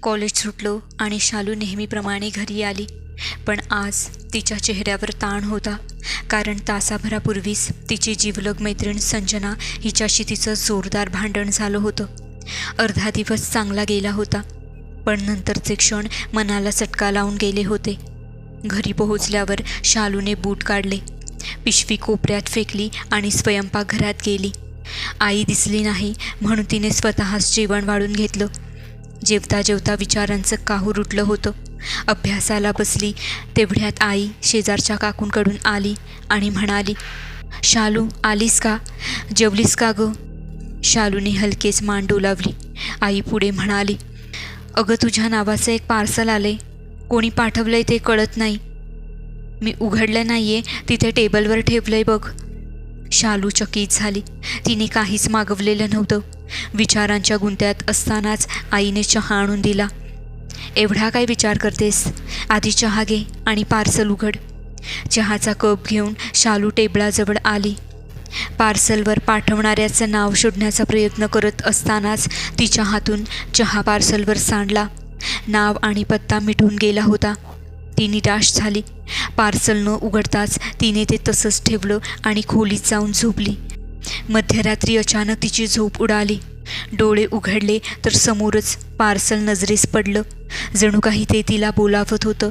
College सुटलो आणि शालू नेहमीप्रमाणे घरी आली. पण आज तिच्या चेहऱ्यावर ताण होता, कारण तासाभरापूर्वीच तिची जिवलग मैत्रीण संजना हिच्याशी तिचं जोरदार भांडण झालं होतं. अर्धा दिवस चांगला गेला होता, पण नंतरचे क्षण मनाला चटका लावून गेले होते. घरी पोहोचल्यावर शालूने बूट काढले, पिशवी कोपऱ्यात फेकली आणि स्वयंपाकघरात गेली. आई दिसली नाही म्हणून तिने स्वतःच जेवण वाढून घेतलं. जेवता जेवता विचारांचं काहूर उठलं होतं. अभ्यासाला बसली तेवढ्यात आई शेजारच्या काकूंकडून आली आणि म्हणाली, शालू आलीस का? जेवलीस का गं? शालूने हलकेच मान डोलावली. आई पुढे म्हणाली, अगं तुझ्या नावाचं एक पार्सल आले, कोणी पाठवलंय ते कळत नाही. मी उघडलं नाहीये, तिथे टेबलवर ठेवलंय बघ. शालू चकित झाली. तिने काहीच मागवलेलं नव्हतं. विचारांच्या गुंत्यात असतानाच आईने चहा आणून दिला. एवढा काय विचार करतेस? आधी चहा घे आणि पार्सल उघड. चहाचा कप घेऊन शालू टेबलाजवळ आली. पार्सलवर पाठवणाऱ्याचं नाव शोधण्याचा प्रयत्न करत असतानाच तिच्या हातून चहा पार्सलवर सांडला. नाव आणि पत्ता मिटून गेला होता. ती निराश झाली. पार्सल न उघडताच तिने ते तसंच ठेवलं आणि खोलीत जाऊन झोपली. मध्यरात्री अचानक तिची झोप उडाली. डोळे उघडले तर समोरच पार्सल नजरेस पडलं. जणू काही ते तिला बोलावत होतं.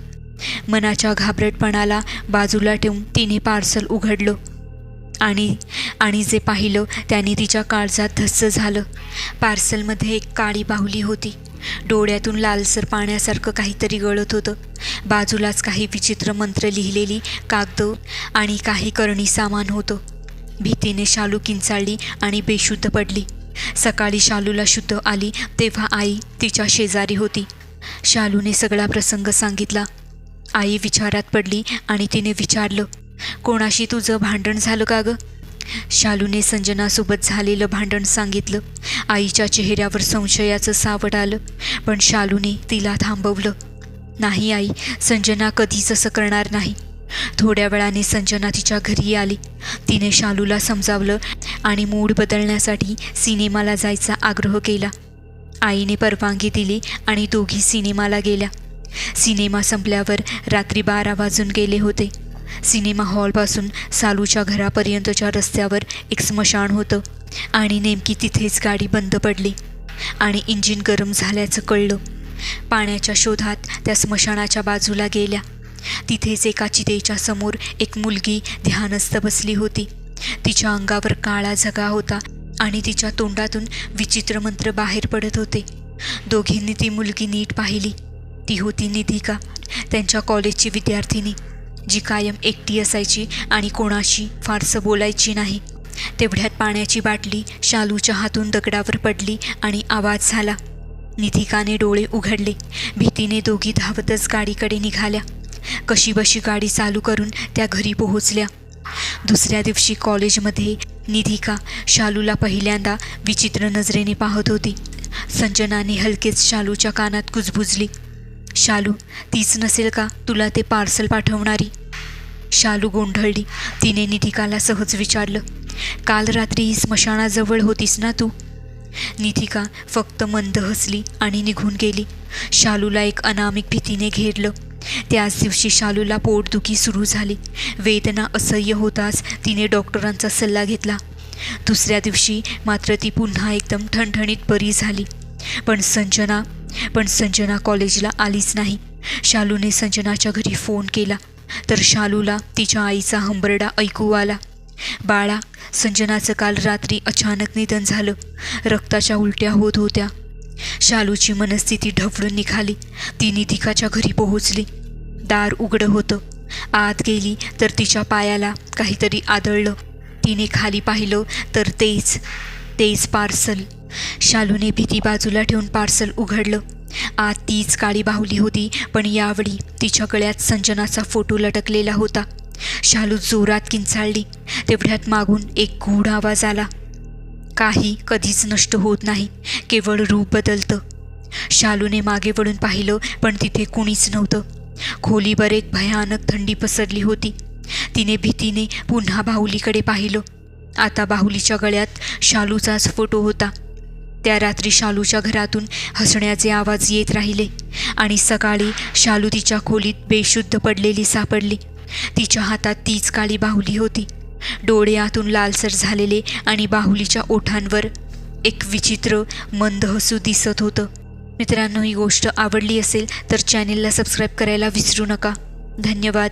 मनाच्या घाबरटपणाला बाजूला ठेवून तिने पार्सल उघडलं आणि जे पाहिलं त्याने तिच्या काळजात धस्स झालं. पार्सलमध्ये एक काळी बाहुली होती. डोळ्यातून लालसर पाण्यासारखं काहीतरी गळत होतं. बाजूलाच काही विचित्र मंत्र लिहिलेली कागद आणि काही करणी सामान होतं. भीतीने शालू किंचाळली आणि बेशुद्ध पडली. सकाळी शालूला शुद्ध आली तेव्हा आई तिच्या शेजारी होती. शालूने सगळा प्रसंग सांगितला. आई विचारात पडली आणि तिने विचारलं, कोणाशी तुझं भांडण झालं का गं? शालूने संजनासोबत झालेलं भांडण सांगितलं. आईच्या चेहऱ्यावर संशयाचं सावट आलं, पण शालूने तिला थांबवलं. नाही आई, संजना कधीच असं करणार नाही. थोड्या वेळाने संजना तिच्या घरी आली. तिने शालूला समजावलं आणि मूड बदलण्यासाठी सिनेमाला जायचा आग्रह केला. आईने परवानगी दिली आणि दोघी सिनेमाला गेल्या. सिनेमा संपल्यावर रात्री 12 वाजून गेले होते. सिनेमा हॉलपासून सालूच्या घरापर्यंतच्या रस्त्यावर एक स्मशान होतं आणि नेमकी तिथेच गाडी बंद पडली आणि इंजिन गरम झाल्याचं कळलं. पाण्याच्या शोधात त्या स्मशानाच्या बाजूला गेल्या. तिथेच एका चितेच्या समोर एक मुलगी ध्यानस्थ बसली होती. तिच्या अंगावर काळा झगा होता आणि तिच्या तोंडातून विचित्र मंत्र बाहेर पडत होते. दोघींनी ती मुलगी नीट पाहिली. ती होती निधिका, त्यांच्या कॉलेजची विद्यार्थिनी, जी कायम एकटी असायची आणि कोणाशी फारसं बोलायची नाही. तेवढ्यात पाण्याची बाटली शालूच्या हातून दगडावर पडली आणि आवाज झाला. निधिकाने डोळे उघडले. भीतीने दोघी धावतच गाडीकडे निघाल्या. कशीबशी गाडी चालू करून त्या घरी पोहोचल्या. दुसऱ्या दिवशी कॉलेजमध्ये निधिका शालूला पहिल्यांदा विचित्र नजरेने पाहत होती. संजनाने हलकेच शालूच्या कानात कुजबुजली, शालू, तीच नसेल का तुला ते पार्सल पाठवणारी? शालू गोंधळली. तिने निधिकाला सहज विचारलं, काल रात्री स्मशानाजवळ होतीस ना तू? निधिका फक्त मंद हसली आणि निघून गेली. शालूला एक अनामिक भीतीने घेरलं. त्याच दिवशी शालूला पोटदुखी सुरू झाली. वेदना असह्य होताच तिने डॉक्टरांचा सल्ला घेतला. दुसऱ्या दिवशी मात्र ती पुन्हा एकदम ठणठणीत बरी झाली. पण संजना कॉलेजला आलीच नाही. शालूने संजनाच्या घरी फोन केला तर शालूला तिच्या आईचा हंबरडा ऐकू आला. बाळा, संजनाचं काल रात्री अचानक निधन झालं. रक्ताच्या उलट्या होत होत्या. शालूची मनस्थिती ढवळून निघाली. ती निधिकाच्या घरी पोहोचली. दार उघडं होतं. आत गेली तर तिच्या पायाला काहीतरी आदळलं. तिने खाली पाहिलं तर तेच पार्सल. शालूने भीती बाजूला ठेवून पार्सल उघडलं. आत तीच काळी बाहुली होती, पण यावेळी तिच्या गळ्यात संजनाचा फोटो लटकलेला होता. शालू जोरात किंचाळली. तेवढ्यात मागून एक गूढ आवाज आला, काही कधीच नष्ट होत नाही, केवळ रूप बदलतं. शालूने मागे वळून पाहिलं पण तिथे कुणीच नव्हतं. खोलीवर एक भयानक थंडी पसरली होती. तिने भीतीने पुन्हा बाहुलीकडे पाहिलं. आता बाहुलीच्या गळ्यात शालूचाच फोटो होता. त्या रात्री शालूच्या घरातून हसण्याचे आवाज येत राहिले आणि सकाळी शालू तिच्या खोलीत बेशुद्ध पडलेली सापडली. तिच्या हातात तीच काळी बाहुली होती. डोळे आतून लालसर झालेले आणि बाहुलीच्या ओठांवर एक विचित्र मंद हसू दिसत होतं. मित्रांनो, ही गोष्ट आवडली असेल तर चॅनेलला सबस्क्राईब करायला विसरू नका. धन्यवाद.